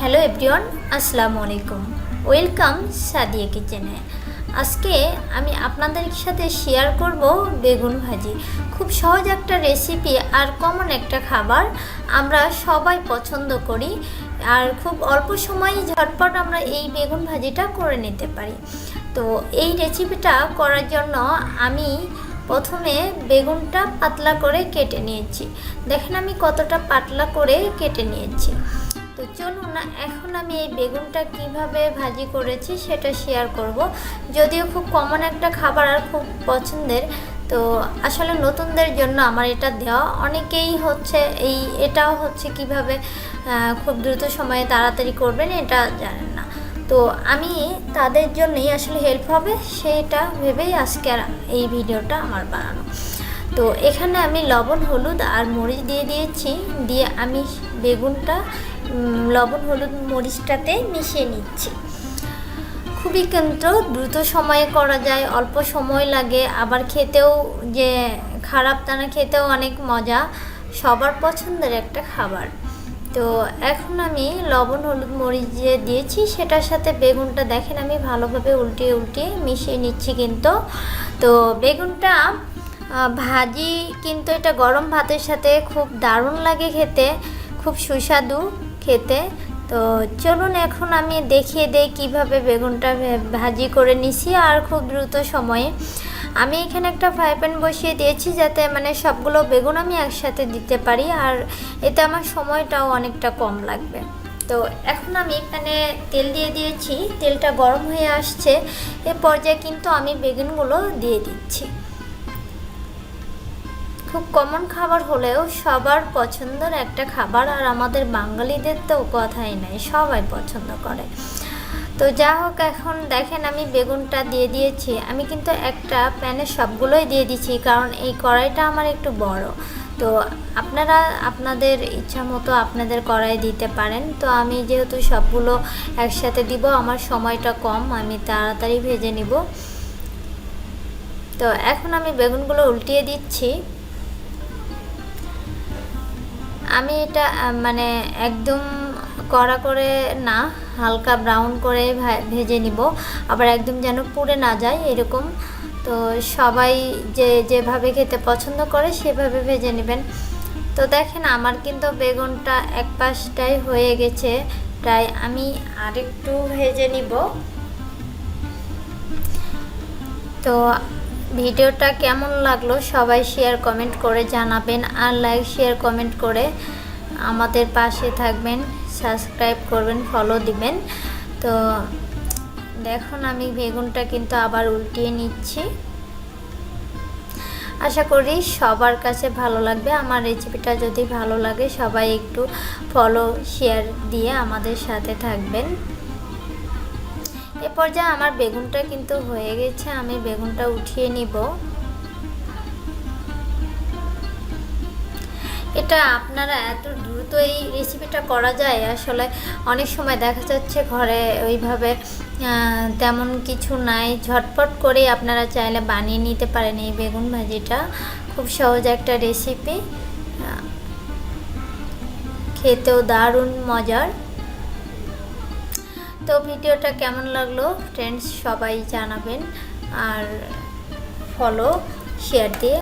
Hello everyone, আসসালামু আলাইকুম। Welcome Sadia কিচেনে। আজকে আমি আপনাদের সাথে শেয়ার করব বেগুন ভাজি। খুব সহজ একটা রেসিপি আর কমন একটা খাবার, আমরা সবাই পছন্দ করি আর খুব অল্প সময়ে ঝটপট আমরা এই বেগুন ভাজিটা করে নিতে পারি। তো এই রেসিপিটা করার জন্য আমি প্রথমে বেগুনটা পাতলা করে কেটে নিয়েছি। দেখেন আমি কতটা পাতলা করে কেটে নিয়েছি। তো চলুন না, এখন আমি এই বেগুনটা কিভাবে ভাজি করেছি সেটা শেয়ার করব। যদিও খুব কমন একটা খাবার আর খুব পছন্দের, তো আসলে নতুনদের জন্য আমার এটা দেওয়া। অনেকেই এটাও হচ্ছে কিভাবে খুব দ্রুত সময়ে তাড়াতাড়ি করবেন এটা জানেন না। তো আমি তাদের জন্যই আসলে হেল্প হবে সেটা ভেবেই আজকে এই ভিডিওটা আমার বানানো। তো এখানে আমি লবণ, হলুদ আর মরিচ দিয়ে দিয়েছি। দিয়ে আমি বেগুনটা লবণ, হলুদ, মরিচটাতে মিশিয়ে নিচ্ছি। খুবই কিন্তু দ্রুত সময়ে করা যায়, অল্প সময় লাগে, আবার খেতেও যে খারাপ তা না, খেতেও অনেক মজা, সবার পছন্দের একটা খাবার। তো এখন আমি লবণ, হলুদ, মরিচ যে দিয়েছি সেটার সাথে বেগুনটা দেখেন আমি ভালোভাবে উল্টিয়ে উল্টিয়ে মিশিয়ে নিচ্ছি। কিন্তু তো বেগুনটা ভাজি কিন্তু এটা গরম ভাতের সাথে খুব দারুণ লাগে খেতে, খুব সুস্বাদু খেতে। তো চলুন এখন আমি দেখিয়ে দেই কিভাবে বেগুনটা ভাজি করে নিছি আর খুব দ্রুত সময়ে। আমি এখানে একটা ফ্রাই প্যান বসিয়ে দিয়েছি যাতে সবগুলো বেগুন আমি একসাথে দিতে পারি, আর এতে আমার সময়টাও অনেকটা কম লাগবে। তো এখন আমি এখানে তেল দিয়ে দিয়েছি, তেলটা গরম হয়ে আসছে। এ পর্যায়ে কিন্তু আমি বেগুনগুলো দিয়ে দিচ্ছি। খুব কমন খাবার হলেও সবার পছন্দের একটা খাবার, আর আমাদের বাঙালিদের তো কথাই নাই, সবাই পছন্দ করে। তো যা হোক, এখন দেখেন আমি বেগুনটা দিয়ে দিয়েছি। আমি কিন্তু একটা প্যানে সবগুলোই দিয়ে দিচ্ছি, কারণ এই কড়াইটা আমার একটু বড়। তো আপনারা আপনাদের ইচ্ছা মতো আপনাদের কড়াই দিতে পারেন। তো আমি যেহেতু সবগুলো একসাথে দিব, আমার সময়টা কম, আমি তাড়াতাড়ি ভেজে নিব। তো এখন আমি বেগুনগুলো উল্টিয়ে দিচ্ছি। আমি এটা একদম কড়া করে না, হালকা ব্রাউন করে ভেজে নিব, আবার একদম যেন পুড়ে না যায় এরকম। তো সবাই যেভাবে খেতে পছন্দ করে সেভাবে ভেজে নেবেন। তো দেখেন আমার কিন্তু বেগুনটা এক পাশটাই হয়ে গেছে, প্রায় আমি আরেকটু ভেজে নিব। তো ভিডিওটা কেমন লাগলো সবাই শেয়ার কমেন্ট করে জানাবেন, আর লাইক শেয়ার কমেন্ট করে আমাদের পাশে থাকবেন, সাবস্ক্রাইব করবেন, ফলো দিবেন। তো দেখুন আমি বেগুনটা কিন্তু আবার উল্টিয়ে নিচ্ছি। আশা করি সবার কাছে ভালো লাগবে। আমার রেসিপিটা যদি ভালো লাগে সবাই একটু ফলো শেয়ার দিয়ে আমাদের সাথে থাকবেন। এ পর্যায়ে আমার বেগুনটা কিন্তু হয়ে গেছে, আমি বেগুনটা উঠিয়ে নিব। এটা আপনারা এত দ্রুত এই রেসিপিটা করা যায়, আসলে অনেক সময় দেখা যাচ্ছে ঘরে ওইভাবে তেমন কিছু নাই, ঝটপট করে আপনারা চাইলে বানিয়ে নিতে পারেন এই বেগুন ভাজিটা। খুব সহজ একটা রেসিপি, খেতেও দারুণ মজার। তো ভিডিওটা কেমন লাগলো ফ্রেন্ডস সবাই জানাবেন, আর ফলো শেয়ার দিয়ে